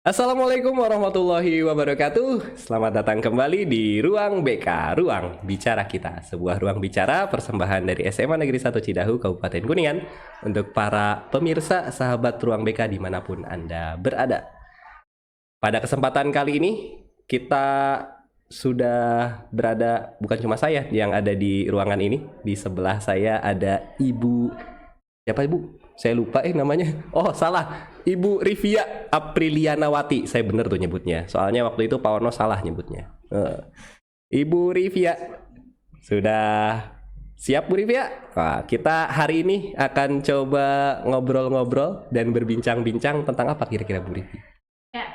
Assalamualaikum warahmatullahi wabarakatuh. Selamat datang kembali di Ruang BK, Ruang Bicara Kita. Sebuah ruang bicara persembahan dari SMA Negeri 1 Cidahu, Kabupaten Kuningan. Untuk para pemirsa, sahabat Ruang BK dimanapun Anda berada. Pada kesempatan kali ini, kita sudah berada, bukan cuma saya yang ada di ruangan ini. Di sebelah saya ada Ibu, siapa Ibu? Saya lupa namanya. Oh salah, Ibu Rivia Aprilianawati. Saya bener tuh nyebutnya. Soalnya waktu itu Pak Ono salah nyebutnya. Ibu Rivia, sudah siap Bu Rivia? Wah, kita hari ini akan coba ngobrol-ngobrol dan berbincang-bincang tentang apa kira-kira Bu Rivia? Ya,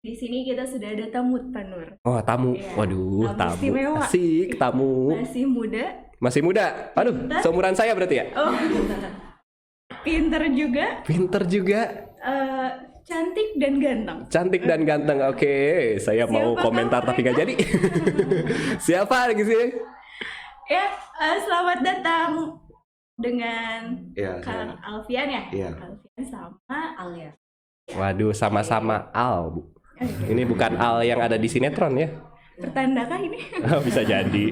di sini kita sudah ada tamu, Pak Nur. Oh tamu, Ya, waduh tamu, istimewa. asik tamu. Masih muda. Masih muda, aduh Pinter. seumuran saya berarti ya? Oh, pinter juga. Pinter juga. Cantik dan ganteng. Cantik dan ganteng. Oke, saya mau Siapa komentar kamu tapi gak jadi. Siapa lagi sih? Ya, selamat datang dengan Iya, Kang Alfian ya. Iya. Alfian sama Alia. Waduh, sama-sama Al, Bu. Ini bukan Al yang ada di sinetron ya? Pertandakah ini? Oh, bisa jadi.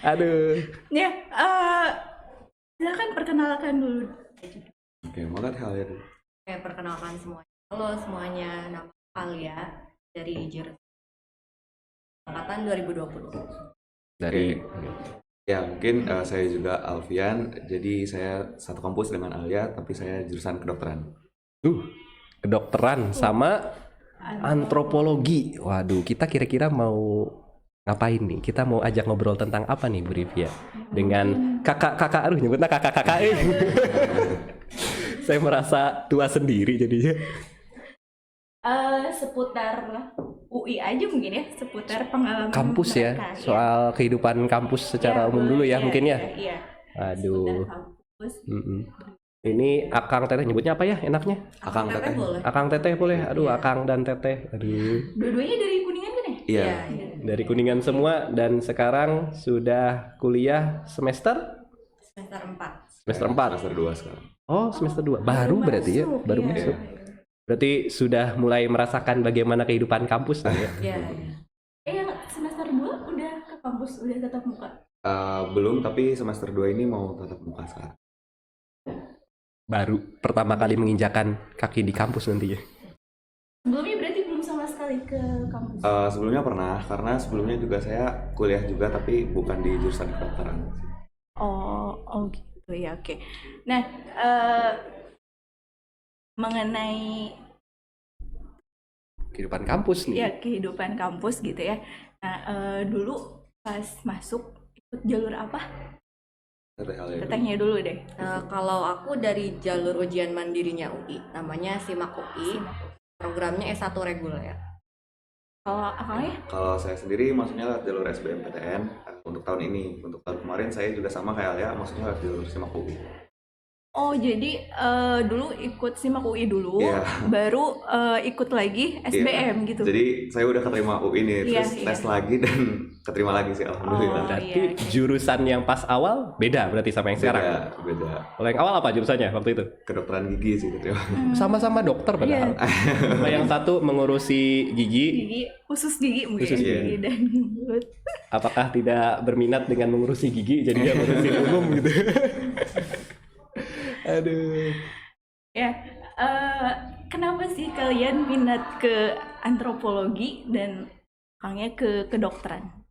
Aduh. Ya, silakan perkenalkan dulu. Oke, banget hal ya. Oke, perkenalkan semuanya. Halo semuanya, nama Alia dari jurusan angkatan 2020. Dari Ya, mungkin saya juga Alfian. Jadi saya satu kampus dengan Alia, tapi saya jurusan kedokteran. kedokteran sama antropologi. Waduh, kita kira-kira mau ngapain nih? Kita mau ajak ngobrol tentang apa nih, Bu Rivia? Dengan kakak-kakak, aduh nyebutnya kakak-kakak. Saya merasa tua sendiri jadinya. Seputar UI aja mungkin ya, seputar pengalaman Kampus ya, mereka, soal kehidupan kampus secara Ya, umum dulu ya iya, mungkin ya. Iya. Aduh. Seputar kampus. Ini Akang Teteh nyebutnya apa ya enaknya? Akang teteh. boleh. Akang Teteh boleh. Aduh, Iya. Akang dan Teteh. Aduh. Dua-duanya dari Kuningan kan ya? Iya. Dari Kuningan semua dan sekarang sudah kuliah semester Semester 4. semester 4. Semester 2 sekarang. Oh, semester 2. Baru berarti ya, masuk, baru iya. masuk. Berarti sudah mulai merasakan bagaimana kehidupan kampus nih ya. Iya. Yang semester 2 udah ke kampus, udah tatap muka. Belum, tapi semester 2 ini mau tatap muka sekarang. Baru pertama kali menginjakan kaki di kampus nanti ya. Sebelumnya berarti belum sama sekali ke kampus. Sebelumnya pernah, karena sebelumnya juga saya kuliah juga, tapi bukan di jurusan kedokteran. Oh gitu ya, oke. Nah, mengenai Kehidupan kampus nih. ya kehidupan kampus gitu ya. Nah, dulu pas masuk ikut jalur apa? Teteh hal ya. Tetehnya dulu deh. Kalau aku dari jalur ujian mandirinya UI, namanya SIMAK UI, programnya S1 reguler. Kalau akangnya? Kalau saya sendiri maksudnya lewat jalur SBMPTN untuk tahun ini. Untuk tahun kemarin saya juga sama kayak Alia, maksudnya lewat jalur SIMAK UI. Oh jadi dulu ikut SIMAK UI dulu, Iya. baru ikut lagi SBM gitu. Jadi saya udah keterima UI nih, Iya, terus iya. tes lagi dan keterima lagi sih, alhamdulillah. Oh, Berarti iya. jurusan yang pas awal beda berarti sama yang sekarang. Beda. Kalau yang awal apa jurusannya waktu itu? Kedokteran gigi sih keterima. Sama-sama dokter padahal. Cuma yang satu mengurusi gigi, Gigi, khusus gigi mungkin. Khusus Gigi gigi. dan mulut. apakah tidak berminat dengan mengurusi gigi jadinya mengurusi umum gitu. Aduh. Ya, kenapa sih kalian minat ke antropologi dan akangnya ke kedokteran?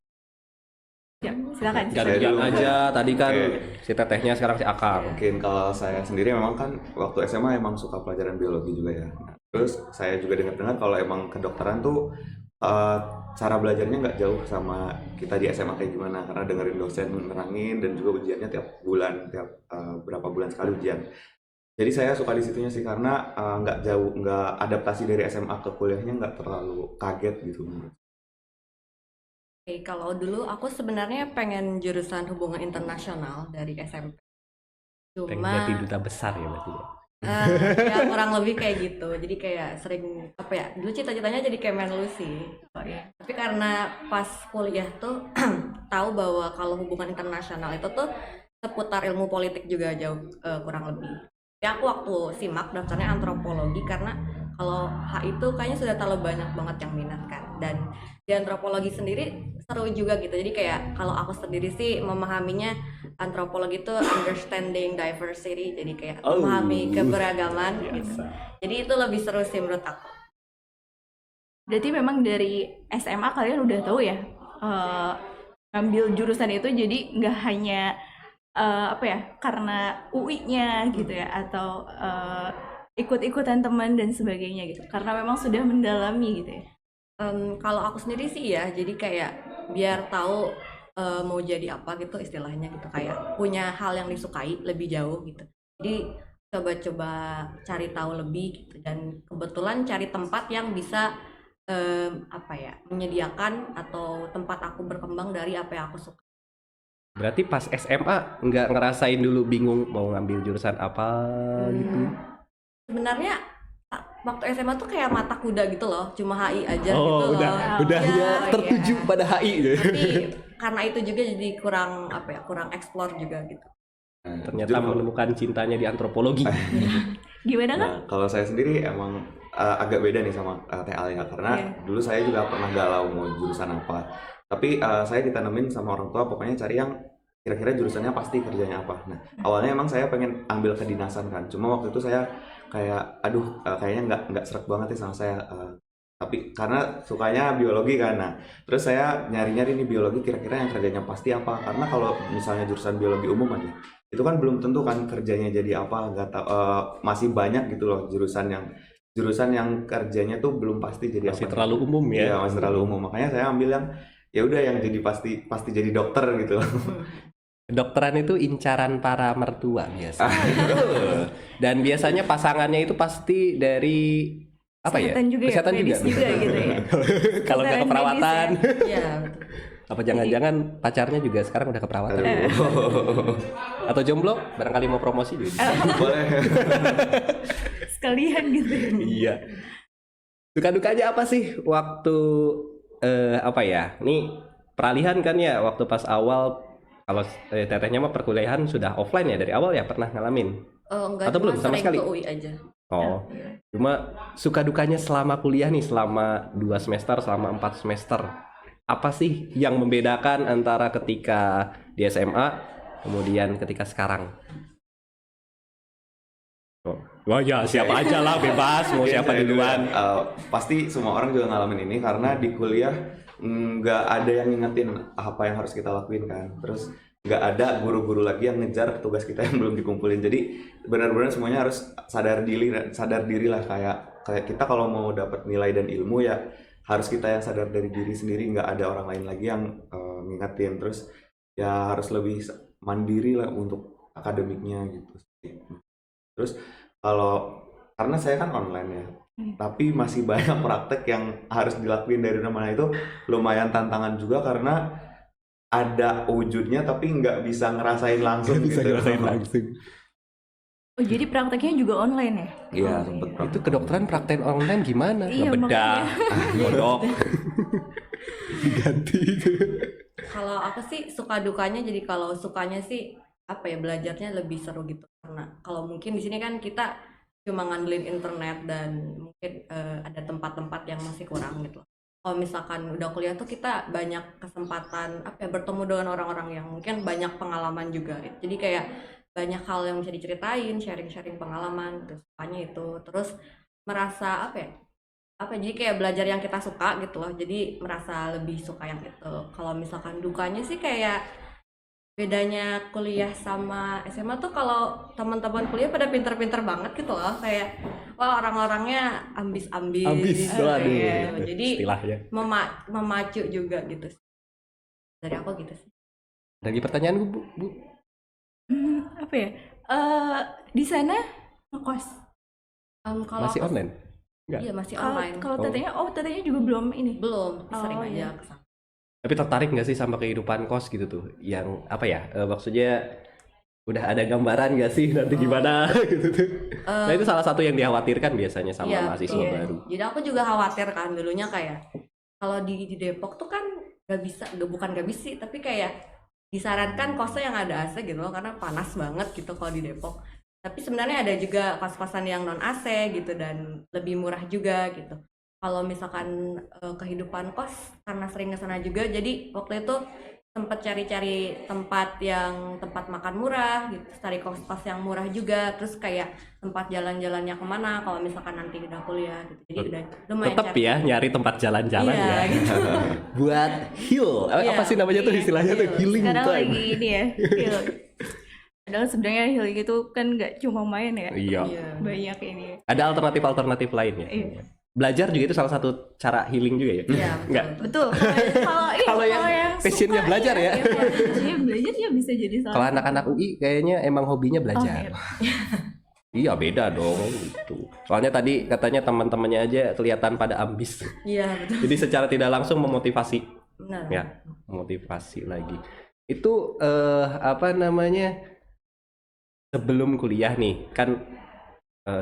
Ya, silakan. Saya Gantian dulu. aja tadi kan Oke. si tetehnya sekarang si Akang. Mungkin kalau saya sendiri memang kan waktu SMA emang suka pelajaran biologi juga ya. Nah, terus saya juga dengar-dengar kalau emang kedokteran tuh cara belajarnya nggak jauh sama kita di SMA kayak gimana, karena dengerin dosen nerangin dan juga ujiannya tiap bulan, tiap berapa bulan sekali ujian. Jadi saya suka di situnya sih karena nggak jauh, nggak adaptasi dari SMA ke kuliahnya nggak terlalu kaget gitu. Oke, kalau dulu aku sebenarnya pengen jurusan hubungan internasional dari SMP. Pengen Cuma jadi duta besar ya berarti ya. ya kurang lebih kayak gitu. Jadi kayak sering apa ya? Dulu cita-citanya jadi Kemenlu sih. Oh, ya. Tapi karena pas kuliah tuh tahu bahwa kalau hubungan internasional itu tuh seputar ilmu politik juga jauh kurang lebih. Ya aku waktu simak daftarnya antropologi karena Kalau HI itu kayaknya sudah terlalu banyak banget yang minat kan. Dan di antropologi sendiri seru juga gitu. Jadi kayak kalau aku sendiri sih memahaminya antropologi itu understanding diversity. Jadi kayak Oh, memahami keberagaman gitu. biasa. Jadi itu lebih seru sih menurut aku. Berarti memang dari SMA kalian udah tahu ya ngambil jurusan itu, jadi nggak hanya apa ya, karena UI-nya gitu ya, atau ikut-ikutan teman dan sebagainya gitu, karena memang sudah mendalami gitu ya. Kalau aku sendiri sih ya, jadi kayak biar tahu mau jadi apa gitu istilahnya gitu, kayak punya hal yang disukai lebih jauh gitu. Jadi coba-coba cari tahu lebih gitu, dan kebetulan cari tempat yang bisa apa ya, menyediakan atau tempat aku berkembang dari apa yang aku suka. Berarti pas SMA nggak ngerasain dulu bingung mau ngambil jurusan apa gitu? Sebenarnya waktu SMA tuh kayak mata kuda gitu loh, cuma HI aja Oh, gitu udah loh. udah Ya, ya tertuju iya. pada HI gitu. Tapi karena itu juga jadi kurang apa ya, kurang explore juga gitu. Nah, Ternyata jujur, menemukan cintanya di antropologi. Gimana kan? nah, kalau saya sendiri emang agak beda nih sama Teh Alia, karena Iya. dulu saya juga pernah galau mau jurusan apa. Tapi saya ditanemin sama orang tua pokoknya cari yang kira-kira jurusannya pasti kerjanya apa. Nah, awalnya emang saya pengen ambil kedinasan kan. Cuma waktu itu saya kayak aduh kayaknya nggak serak banget ya sama saya. Tapi karena sukanya biologi kan. Nah, terus saya nyari-nyari nih biologi kira-kira yang kerjanya pasti apa. Karena kalau misalnya jurusan biologi umum aja, itu kan belum tentu kan kerjanya jadi apa, nggak tahu, masih banyak gitu loh jurusan yang kerjanya tuh belum pasti jadi Masih apa. terlalu umum ya. Iya, masih terlalu umum. Makanya saya ambil yang ya udah yang jadi pasti jadi dokter gitu. Kedokteran itu incaran para mertua biasa. Dan biasanya pasangannya itu pasti dari apa Kesehatan ya? juga ya, Kesehatan juga. medis juga gitu ya. Kalau nggak Kedokteran keperawatan, medis Iya, betul. apa jangan-jangan pacarnya juga sekarang udah keperawatan? Aduh. Atau jomblo? Barangkali mau promosi juga. Boleh. sekalian gitu. Iya. Duka-dukanya apa sih waktu apa ya? Ini peralihan kan ya waktu pas awal, kalau tetehnya mah perkuliahan sudah offline ya dari awal ya, pernah ngalamin? Enggak, Atau cuma belum sama sering sekali? ke UI aja. Oh, cuma suka dukanya selama kuliah nih, selama 2 semester, selama 4 semester. Apa sih yang membedakan antara ketika di SMA, kemudian ketika sekarang? Oh, wah ya siapa aja lah, bebas mau Oke, siapa saya dulu ya. duluan. Pasti semua orang juga ngalamin ini karena di kuliah nggak ada yang ngingetin apa yang harus kita lakuin kan. Terus nggak ada guru-guru lagi yang ngejar tugas kita yang belum dikumpulin. Jadi benar-benar semuanya harus sadar diri lah, kayak kita kalau mau dapat nilai dan ilmu ya harus kita yang sadar dari diri sendiri, nggak ada orang lain lagi yang ngingetin. Terus ya harus lebih mandiri lah untuk akademiknya gitu. Terus kalau karena saya kan online ya, tapi masih banyak praktek yang harus dilakuin dari rumah. Itu lumayan tantangan juga karena ada wujudnya tapi nggak bisa ngerasain langsung gitu. langsung. Oh, jadi prakteknya juga online ya? Iya, Oh, sempet iya. praktek. Itu kedokteran praktek online gimana? Iya, Ngebedah, kodok, diganti. Kalau aku sih suka dukanya, jadi kalau sukanya sih apa ya, belajarnya lebih seru gitu, karena kalau mungkin di sini kan kita cuma ngandelin internet dan mungkin ada tempat-tempat yang masih kurang gitu. Kalau misalkan udah kuliah tuh kita banyak kesempatan apa ya, bertemu dengan orang-orang yang mungkin banyak pengalaman juga. Jadi kayak banyak hal yang bisa diceritain, sharing-sharing pengalaman, terus sukanya itu, terus merasa apa jadi kayak belajar yang kita suka gitu loh, jadi merasa lebih suka yang itu. Kalau misalkan dukanya sih kayak bedanya kuliah sama SMA tuh, kalau teman-teman kuliah pada pinter-pinter banget gitu loh, kayak wah orang-orangnya ambis-ambis Ambis, gitu. waduh. Jadi Istilahnya. memacu juga gitu sih. Dari aku gitu sih. Lagi pertanyaan Bu. Apa ya? Di sana ngekos. Kalau Masih aku- online? Enggak. Iya, masih Kalau online. kalau Oh. tetenya juga belum ini. Belum, sering Oh, aja iya. kesana. Tapi tertarik nggak sih sama kehidupan kos gitu tuh? Yang apa ya? Maksudnya udah ada gambaran nggak sih nanti gimana gitu tuh? Nah itu salah satu yang dikhawatirkan biasanya sama Iya, mahasiswa iya. baru. Jadi aku juga khawatir kan dulunya, kayak kalau di Depok tuh kan bukan gak bisa sih, tapi kayak disarankan kosnya yang ada AC gitu loh, karena panas banget gitu kalau di Depok. Tapi sebenarnya ada juga kos-kosan yang non AC gitu dan lebih murah juga gitu. Kalau misalkan kehidupan kos karena sering ke sana juga, jadi waktu itu sempat cari-cari tempat makan murah gitu, cari kos-kos yang murah juga, terus kayak tempat jalan-jalannya kemana kalau misalkan nanti udah kuliah gitu. Jadi udah lumayan Tetap cari. ya nyari tempat jalan-jalan Iya, ya. gitu. Buat heal. Iya, Apa sih namanya tuh iya, istilahnya tuh heal. healing Sekarang time. lagi ini ya, heal. Padahal sebenarnya healing itu kan nggak cuma main ya, Iya. Iya. banyak ini. Ada alternatif lainnya. Iya. Belajar juga itu salah satu cara healing juga ya. Iya, Enggak. Betul. Kalau yang passionnya suka, belajar ya. Kalau passionnya belajar ya bisa jadi salah. Kalau anak-anak UI kayaknya emang hobinya belajar. Oh, Iya beda dong gitu. Soalnya tadi katanya teman-temannya aja kelihatan pada ambis. Iya, betul. Jadi secara tidak langsung memotivasi. Benar. Ya, motivasi lagi. Itu apa namanya? Sebelum kuliah nih, kan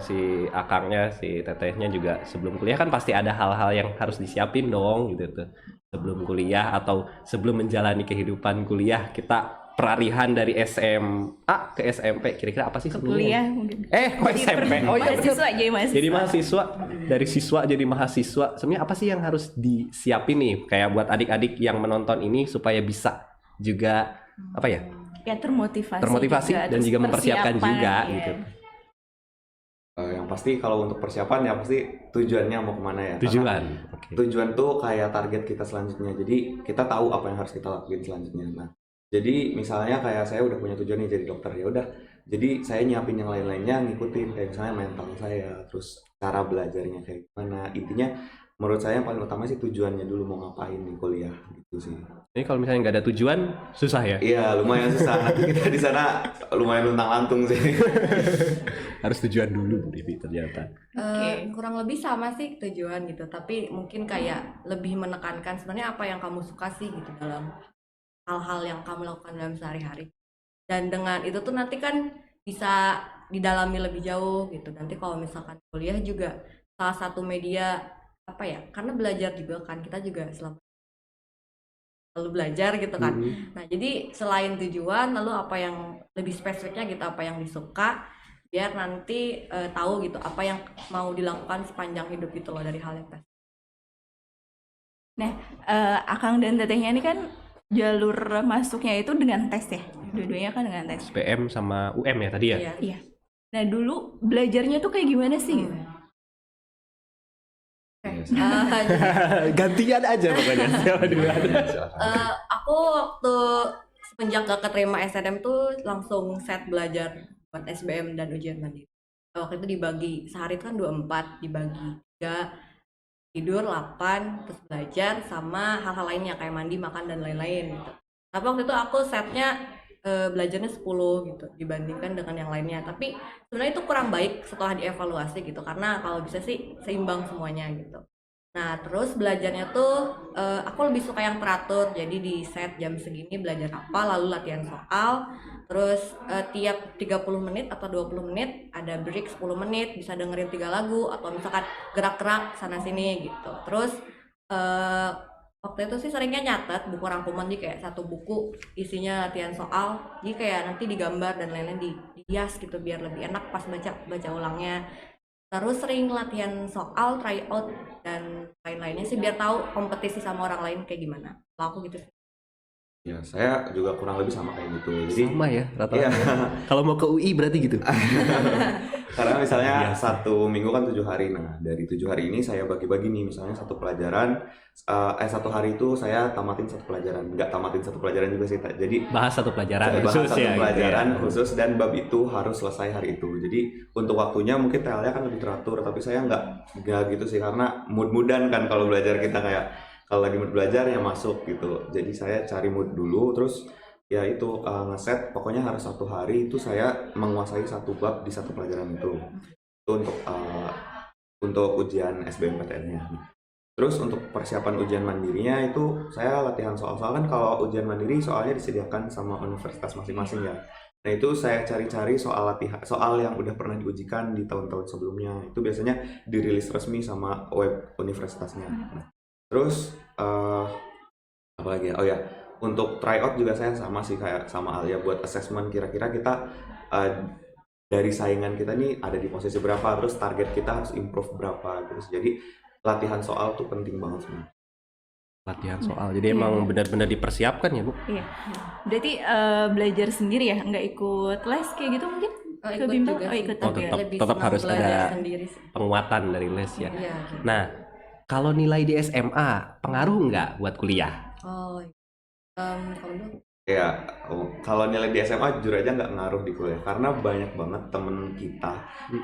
si akangnya, si tetehnya juga sebelum kuliah kan pasti ada hal-hal yang harus disiapin dong gitu tuh. Sebelum kuliah atau sebelum menjalani kehidupan kuliah, kita peralihan dari SMA ke SMP. Kira-kira apa sih Ke sebenarnya? kuliah mungkin. Kok SMP? Oh iya bener. Mahasiswa jadi mahasiswa. Jadi mahasiswa, dari siswa jadi mahasiswa. Sebenarnya apa sih yang harus disiapin nih? Kayak buat adik-adik yang menonton ini supaya bisa juga apa ya? Ya termotivasi Dan terus juga mempersiapkan persiapan, juga ya. gitu. Yang pasti kalau untuk persiapan ya pasti tujuannya mau kemana ya. Tujuan. Oke. Tujuan tuh kayak target kita selanjutnya. Jadi kita tahu apa yang harus kita lakuin selanjutnya. Nah, jadi misalnya kayak saya udah punya tujuan nih jadi dokter, ya udah. Jadi saya nyiapin yang lain-lainnya, ngikutin kayak misalnya mental saya, terus cara belajarnya kayak gimana. Intinya menurut saya yang paling utama sih tujuannya dulu mau ngapain di kuliah gitu sih. Ini kalau misalnya nggak ada tujuan, susah ya. Iya, lumayan susah. Nanti kita di sana lumayan luntang-lantung sih. Harus tujuan dulu Bu Devi ternyata. Kurang lebih sama sih tujuan gitu, tapi mungkin kayak lebih menekankan sebenarnya apa yang kamu suka sih gitu dalam hal-hal yang kamu lakukan dalam sehari-hari. Dan dengan itu tuh nanti kan bisa didalami lebih jauh gitu. Nanti kalau misalkan kuliah juga salah satu media apa ya? Karena belajar juga kan, kita juga selalu belajar gitu kan. Nah, jadi selain tujuan, lalu apa yang lebih spesifiknya gitu, apa yang disuka, biar nanti tahu gitu apa yang mau dilakukan sepanjang hidup gitu loh dari hal yang pasti. Nah, Akang dan tetehnya ini kan jalur masuknya itu dengan tes ya. Dua-duanya kan dengan tes. SPM sama UM ya tadi ya. Iya. Iya. Nah, dulu belajarnya tuh kayak gimana sih? Gantian aja pokoknya. Siapa duluan? Aku waktu semenjak gak keterima SNM tuh langsung set belajar buat SBM dan ujian mandiri. Waktu itu dibagi sehari itu kan 24, dibagi 3, tidur 8, terus belajar sama hal-hal lainnya kayak mandi, makan dan lain-lain gitu. Tapi waktu itu aku setnya belajarnya 10 gitu dibandingkan dengan yang lainnya. Tapi sebenarnya itu kurang baik setelah dievaluasi gitu, karena kalau bisa sih seimbang semuanya gitu. Nah, terus belajarnya tuh aku lebih suka yang teratur. Jadi di set jam segini belajar apa, lalu latihan soal. Terus tiap 30 menit atau 20 menit ada break 10 menit, bisa dengerin 3 lagu atau misalkan gerak-gerak sana sini gitu. Terus waktu itu sih seringnya nyatet buku rangkuman, jadi kayak satu buku isinya latihan soal. Jadi kayak nanti digambar dan lain-lain dihias gitu biar lebih enak pas baca ulangnya. Terus sering latihan soal, try out dan lain-lainnya sih biar tahu kompetisi sama orang lain kayak gimana. Kalau aku gitu sih. Ya, saya juga kurang lebih sama kayak gitu. Jadi Sama ya rata-rata. iya. Kalau mau ke UI berarti gitu. Karena misalnya Biasa. 1 minggu kan 7 hari. Nah, dari 7 hari ini saya bagi-bagi nih. Misalnya satu pelajaran, 1 hari itu saya tamatin 1 pelajaran. Nggak tamatin 1 pelajaran juga sih. Jadi Bahas satu pelajaran saya bahas khusus 1 ya. pelajaran gitu ya. khusus dan bab itu harus selesai hari itu. Jadi untuk waktunya mungkin TL-nya kan lebih teratur, tapi saya nggak gitu sih, karena mood-moodan kan kalau belajar kita kayak kalau lagi mood belajar ya masuk gitu. Jadi saya cari mood dulu, terus ya itu ngeset pokoknya harus 1 hari itu saya menguasai 1 bab di 1 pelajaran itu untuk ujian SBMPTN-nya. Terus untuk persiapan ujian mandirinya itu saya latihan soal-soal. Kan kalau ujian mandiri soalnya disediakan sama universitas masing-masing ya. Nah, itu saya cari-cari soal yang udah pernah diujikan di tahun-tahun sebelumnya. Itu biasanya dirilis resmi sama web universitasnya. Nah, terus apa lagi ya? Oh ya, untuk tryout juga saya sama sih kayak sama Alia buat assessment, kira-kira kita dari saingan kita nih ada di posisi berapa, terus target kita harus improve berapa gitu. Jadi latihan soal tuh penting banget sebenarnya. Latihan soal. Jadi emang benar-benar dipersiapkan ya, Bu? Iya. Berarti belajar sendiri ya, nggak ikut les kayak gitu mungkin? Oh, Ke ikut bimbel? juga Oh, sih. ikut Oh, juga. tetap- tetap senang harus belajar ada sendiri sih. Penguatan dari les ya. Iya. Nah, kalau nilai di SMA pengaruh nggak buat kuliah? Oh, kalau dulu Ya, kalau nilai di SMA jujur aja nggak ngaruh di kuliah karena banyak banget temen kita,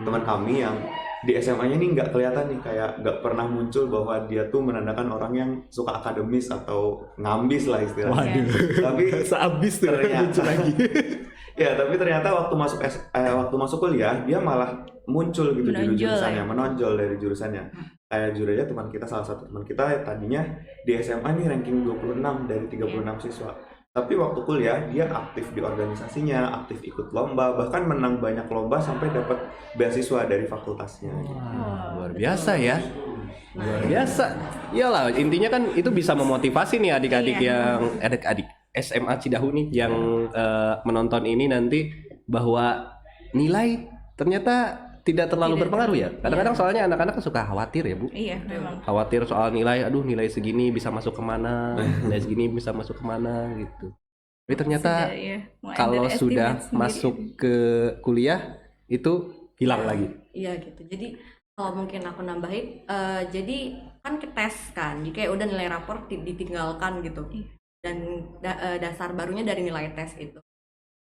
teman kami yang di SMA-nya nih nggak kelihatan nih, kayak nggak pernah muncul bahwa dia tuh menandakan orang yang suka akademis atau ngambis lah istilahnya. Waduh. Tapi Seabis tuh ternyata muncul lagi. ya, tapi ternyata waktu masuk kuliah dia malah muncul gitu di Menonjol jurusannya, ya? menonjol dari jurusannya. Kayak jujur aja teman kita, salah satu teman kita tadinya di SMA nih ranking 26 dari 36 siswa. Tapi waktu kuliah dia aktif di organisasinya, aktif ikut lomba, bahkan menang banyak lomba sampai dapat beasiswa dari fakultasnya. Wah, luar biasa ya. Luar biasa. Iyalah, intinya kan itu bisa memotivasi nih adik-adik yang adik-adik SMA Cidahu nih yang menonton ini nanti bahwa nilai ternyata tidak terlalu berpengaruh ya. Kadang-kadang soalnya anak-anak suka khawatir ya, Bu. Iya, memang. Khawatir soal nilai, aduh nilai segini bisa masuk kemana, nilai segini bisa masuk kemana gitu. Tapi ternyata Sudah, ya, kalau underestimate sudah sendiri. masuk ke kuliah itu hilang lagi. iya gitu. Jadi kalau mungkin aku nambahin, jadi kan ke tes kan, jadi kayak udah nilai rapor ditinggalkan gitu. Dan dasar barunya dari nilai tes itu.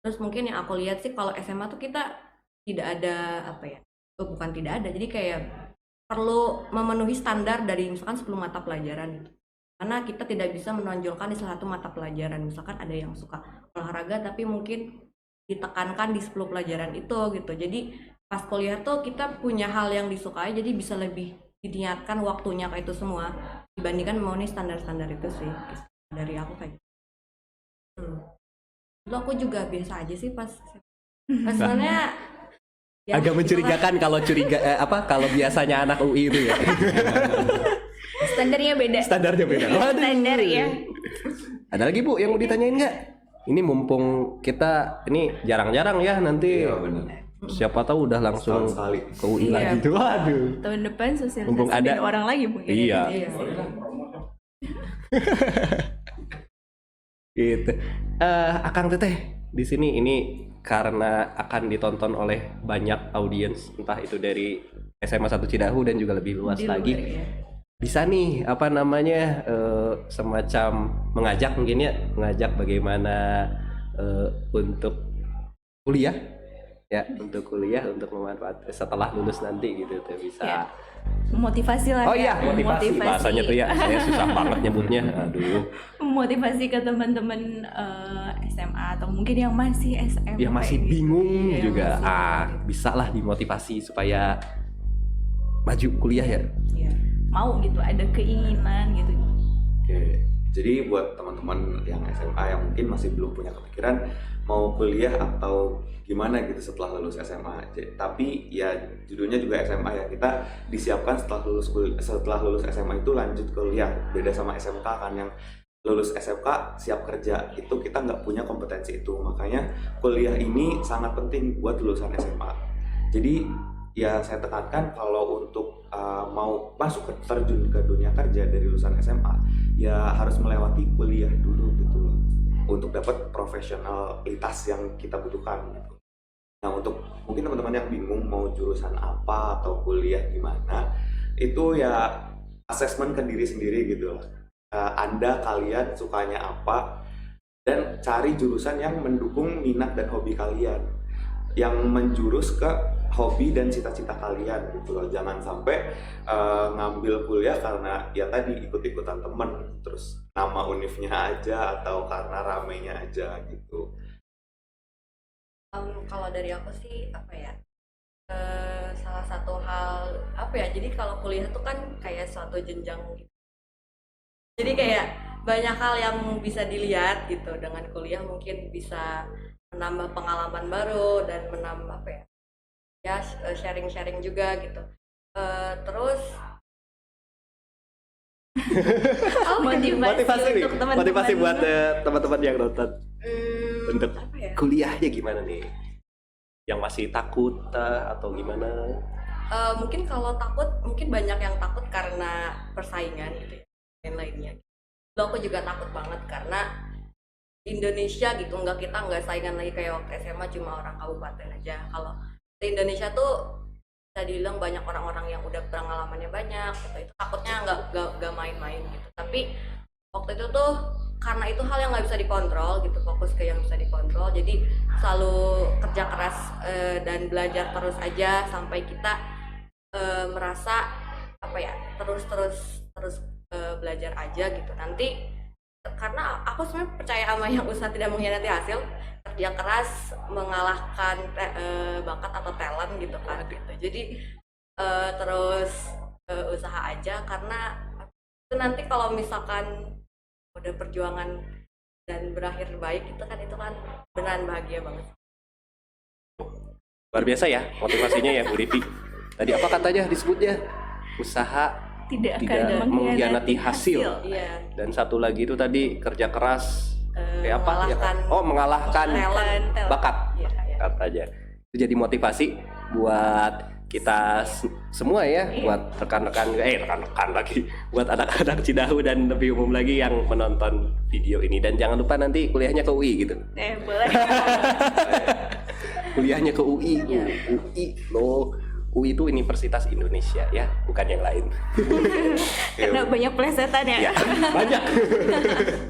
Terus mungkin yang aku lihat sih kalau SMA tuh kita tidak ada apa ya? Bukan tidak ada. Jadi kayak perlu memenuhi standar dari misalkan 10 mata pelajaran gitu. Karena kita tidak bisa menonjolkan di salah satu mata pelajaran. Misalkan ada yang suka olahraga tapi mungkin ditekankan di 10 pelajaran itu gitu. Jadi pas kuliah tuh kita punya hal yang disukai, jadi bisa lebih diniatkan waktunya ke itu semua dibandingkan memenuhi standar-standar itu sih. Dari aku kayak gitu. Dulu aku juga biasa aja sih pas sebenarnya ya, Agak mencurigakan kalau kalau biasanya anak UI itu ya. Standarnya beda. Standarnya beda. Waduh. Standar ya. Ada lagi Bu yang mau ditanyain nggak? Ini mumpung kita ini jarang-jarang ya nanti Iya benar. siapa tahu udah langsung Setahun sekali. ke UI Iya. lagi tuh. Waduh. Tahun depan sosialisasi Mumpung ada- beda orang lagi mungkin. Iya. iya. Gitu. Akang Teteh di sini ini karena akan ditonton oleh banyak audiens, entah itu dari SMA 1 Cidahu dan juga lebih luas Di luar, lagi. ya. Bisa nih apa namanya semacam mengajak mungkin ya, mengajak bagaimana untuk kuliah ya, untuk kuliah untuk memanfaat setelah lulus nanti gitu tuh bisa. Ya. Motivasi lah. Oh ya. iya, motivasi bahasanya tuh ya. Saya susah banget nyebutnya. Aduh. Motivasi ke teman-teman SMA atau mungkin yang masih SMA. Yang masih gitu. bingung Iya, juga. masih Bisa lah dimotivasi supaya maju kuliah ya. Iya. Mau gitu, ada keinginan gitu. Oke, jadi buat teman-teman yang SMA yang mungkin masih belum punya kepikiran mau kuliah atau gimana gitu setelah lulus SMA. Tapi ya judulnya juga SMA ya, kita disiapkan setelah lulus SMA itu lanjut kuliah. Beda sama SMK kan, yang lulus SMK siap kerja, itu kita nggak punya kompetensi itu. Makanya kuliah ini sangat penting buat lulusan SMA. Jadi ya saya tekankan kalau untuk mau masuk terjun ke dunia kerja dari lulusan SMA ya harus melewati kuliah dulu gitu loh, untuk dapat profesionalitas yang kita butuhkan gitu. Nah, untuk mungkin teman-teman yang bingung mau jurusan apa atau kuliah gimana, itu ya asesmen ke diri sendiri gitu loh. Kalian sukanya apa, dan cari jurusan yang mendukung minat dan hobi kalian, yang menjurus ke hobi dan cita-cita kalian gitu loh. Jangan sampai ngambil kuliah karena ya tadi ikut-ikutan temen, terus nama univnya aja atau karena ramenya aja gitu. Kalau dari aku sih apa ya, salah satu hal apa ya, jadi kalau kuliah tuh kan kayak suatu jenjang gitu. Jadi kayak banyak hal yang bisa dilihat gitu dengan kuliah, mungkin bisa menambah pengalaman baru dan menambah apa ya sharing-sharing juga gitu. Terus Motivasi nih, untuk teman-teman. motivasi buat teman-teman yang nonton untuk apa ya? kuliahnya gimana nih? yang masih takut atau gimana? Mungkin kalau takut, mungkin banyak yang takut karena persaingan gitu ya, dan lainnya. Lalu aku juga takut banget karena Indonesia gitu, kita nggak saingan lagi kayak waktu SMA cuma orang kabupaten aja. Kalau di Indonesia tuh bisa dibilang banyak orang-orang yang udah pengalamannya banyak gitu. Itu takutnya nggak main-main gitu. Tapi waktu itu tuh karena itu hal yang nggak bisa dikontrol gitu, fokus ke yang bisa dikontrol, jadi selalu kerja keras dan belajar terus aja sampai kita merasa apa ya, terus belajar aja gitu. Nanti karena aku sebenarnya percaya sama yang usaha tidak mengkhianati hasil, kerja keras mengalahkan bakat atau talent gitu kan gitu. Jadi terus usaha aja, karena itu nanti kalau misalkan udah perjuangan dan berakhir baik itu kan beneran bahagia banget. Luar biasa ya motivasinya ya Bu Rivi. Tadi apa katanya disebutnya? Usaha Tidak tidak akan mengkhianati hasil. Iya. Dan satu lagi itu tadi kerja keras kayak apa ya? Mengalahkan talent. bakat. Iya. Katanya. Itu jadi motivasi buat kita semua ya, buat rekan-rekan lagi, buat anak-anak Cidahu dan lebih umum lagi yang menonton video ini. Dan jangan lupa nanti kuliahnya ke UI gitu. Boleh. Kuliahnya ke UI, UI loh. UI itu Universitas Indonesia ya, bukan yang lain. Karena banyak plesetan ya. Ya, banyak.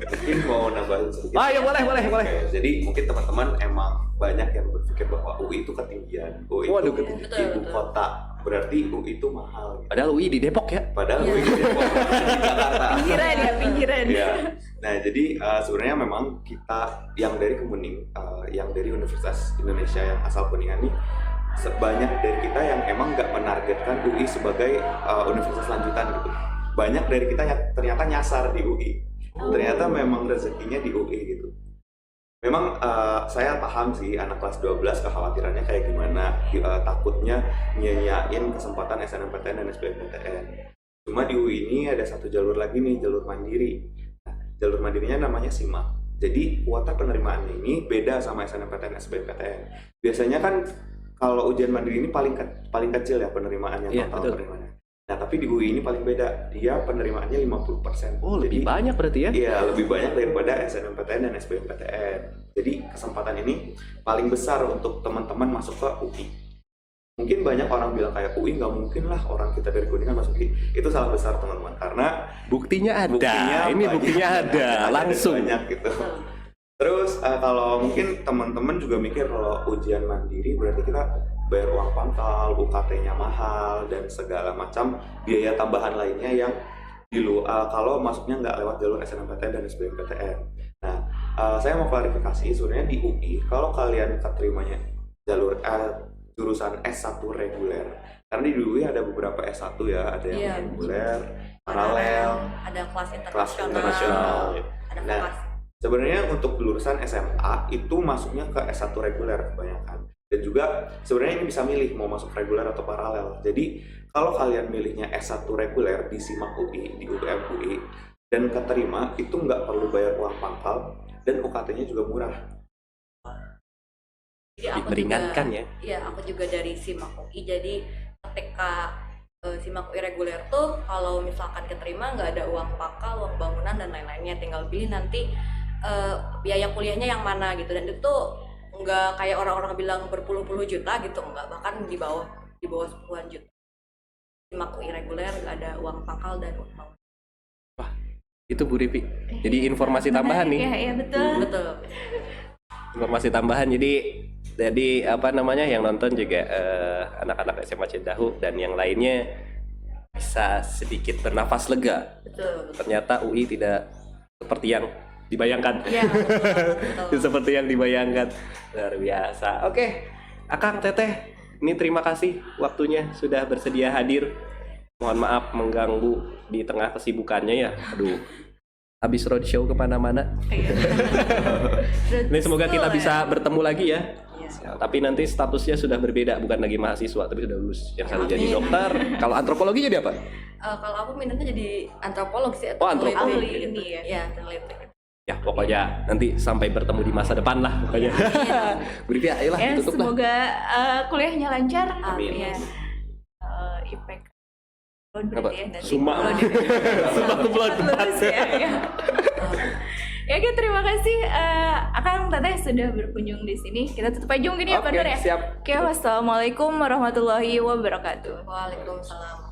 Mungkin mau nambahin sedikit. Ya boleh. Oke, jadi mungkin teman-teman emang banyak yang berpikir bahwa UI itu ketinggian, UI Waduh, itu betul, ibu betul. kota, berarti UI itu mahal. Padahal UI di Depok ya. Padahal UI itu di Jakarta. Pinggiran. Ya. Nah, jadi sebenarnya memang kita yang dari Kemuning, yang dari Universitas Indonesia yang asal Kuningan nih, sebanyak dari kita yang emang nggak menargetkan UI sebagai universitas lanjutan gitu. Banyak dari kita yang ternyata nyasar di UI. Ternyata memang rezekinya di UI gitu. Memang saya paham sih anak kelas 12 kekhawatirannya kayak gimana, takutnya nyanyain kesempatan SNMPTN dan SBMPTN. Cuma di UI ini ada satu jalur lagi nih, jalur mandiri. Nah, jalur mandirinya namanya SIMAK. Jadi kuota penerimaannya ini beda sama SNMPTN dan SBMPTN. Biasanya kan kalau ujian mandiri ini paling kecil ya penerimaannya, Iya, total betul. penerimaannya. Nah, tapi di UI ini paling beda. Dia penerimaannya 50%. Oh, lebih Jadi, banyak berarti ya? iya, lebih banyak daripada SNMPTN dan SBMPTN. Jadi kesempatan ini paling besar untuk teman-teman masuk ke UI. Mungkin banyak orang bilang kayak UI nggak mungkin lah orang kita dari Kuningan masuk UI. Itu salah besar teman-teman, karena Buktinya ada. buktinya Ini banyak. buktinya ada langsung. Banyak gitu. Terus kalau mungkin teman-teman juga mikir kalau ujian mandiri berarti kita bayar uang pangkal, UKT-nya mahal dan segala macam biaya tambahan lainnya yang di luar kalau masuknya nggak lewat jalur SNMPTN dan SBMPTN. Nah, saya mau klarifikasi sebenarnya di UI kalau kalian keterimanya jalur jurusan S1 reguler, karena di UI ada beberapa S1 ya, ada yang Iya, reguler, paralel, ada kelas kelas internasional, internasional. ada Nah, kelas. sebenarnya untuk lulusan SMA itu masuknya ke S1 reguler kebanyakan. Dan juga sebenarnya ini bisa milih mau masuk reguler atau paralel. Jadi kalau kalian milihnya S1 reguler di SIMAK UI, di UPM UI, dan keterima itu nggak perlu bayar uang pangkal dan UKT-nya juga murah. Jadi aku Meringankan juga, ya. Iya, aku juga dari SIMAK UI. Jadi ketika SIMAK UI reguler tuh kalau misalkan keterima nggak ada uang pangkal, uang bangunan dan lain-lainnya, tinggal pilih nanti biaya kuliahnya yang mana gitu. Dan itu nggak kayak orang-orang bilang berpuluh-puluh juta gitu, nggak, bahkan di bawah 10-an juta. SIMAK UI reguler nggak ada uang pangkal dan uang bangunan. Itu Bu Rivi. Jadi informasi tambahan nih. Iya, betul. Betul. Informasi tambahan. Jadi apa namanya yang nonton juga anak-anak SMA Cidahu dan yang lainnya bisa sedikit bernafas lega. Betul. Ternyata UI tidak seperti yang dibayangkan. Iya, betul. Seperti yang dibayangkan. Luar biasa. Oke, Akang Teteh, ini terima kasih waktunya sudah bersedia hadir. Mohon maaf mengganggu di tengah kesibukannya ya. Aduh, habis roadshow kemana-mana. Ini semoga kita bisa bertemu lagi ya. Ya, tapi nanti statusnya sudah berbeda, bukan lagi mahasiswa, tapi sudah lulus. Yang satu jadi Amin. dokter. Kalau antropologi jadi apa? Kalau aku minatnya jadi antropolog sih, Oh, antropologi. peneliti Ahli ini ya. Iya, peneliti. Ya pokoknya nanti sampai bertemu di masa depan lah pokoknya. Bu Livia, ayolah Ya, ditutup lah. semoga kuliahnya lancar. Amin. Ya. IPK Apa? ya, nanti Suma. kalau di- Suma kumlaut lulus ya. Ya, oke, terima kasih Akang Teteh sudah berkunjung di sini. Kita tutup aja mungkin ya, Oke, Pak Nur ya. siap. Oke, wassalamualaikum warahmatullahi wabarakatuh. Waalaikumsalam.